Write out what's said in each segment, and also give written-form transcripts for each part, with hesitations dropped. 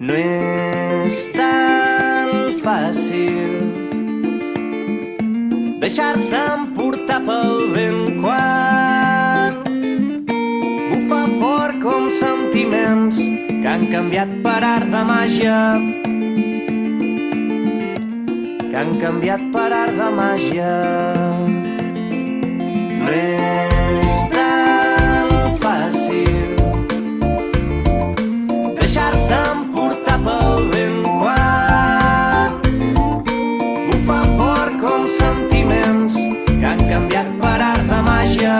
No és tan fàcil deixar-se emportar pel vent quan bufa fort com sentiments que han canviat per art de màgia, que han canviat per art de màgia. No és tan fàcil deixar-se emportar pel vent quan bufa fort com sentiments que han canviat per art de màgia,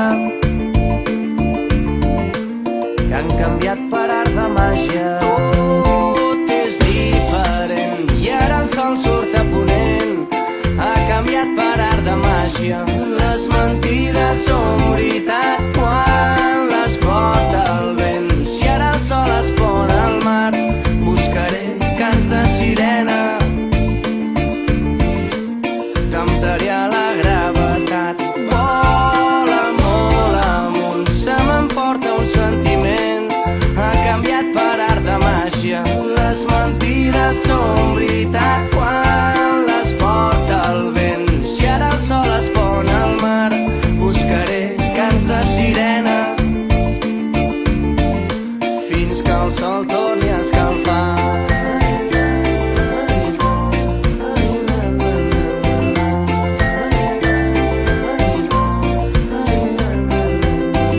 que han canviat per art de màgia. Tot és diferent i ara el sol surt a ponent, ha canviat per art de màgia. Les mentides són veritat quan les porta el vent. Si ara el sol es pon al mar, buscaré cants de sirena, temptaré a la gravetat. Vola molt amunt, se m'emporta un sentiment, ha canviat per art de màgia. Les mentides són veritat quan les porta el vent. Si ara el sol es pon al mar, buscaré cants de sirena fins que el sol torni a escalfar.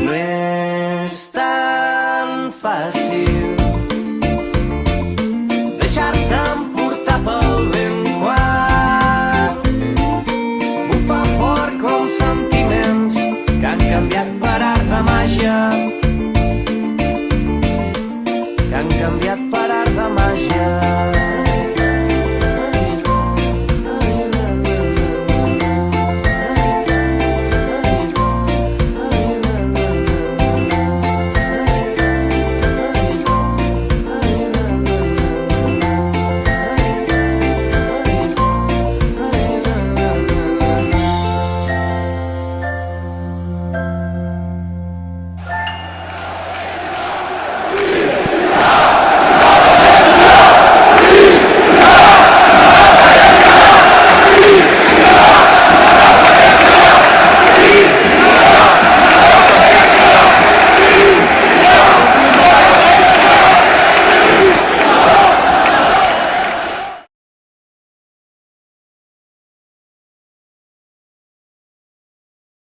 No és tan fàcil deixar-se emportar pel vent quan bufa fort com sentiments que han canviat per art de màgia.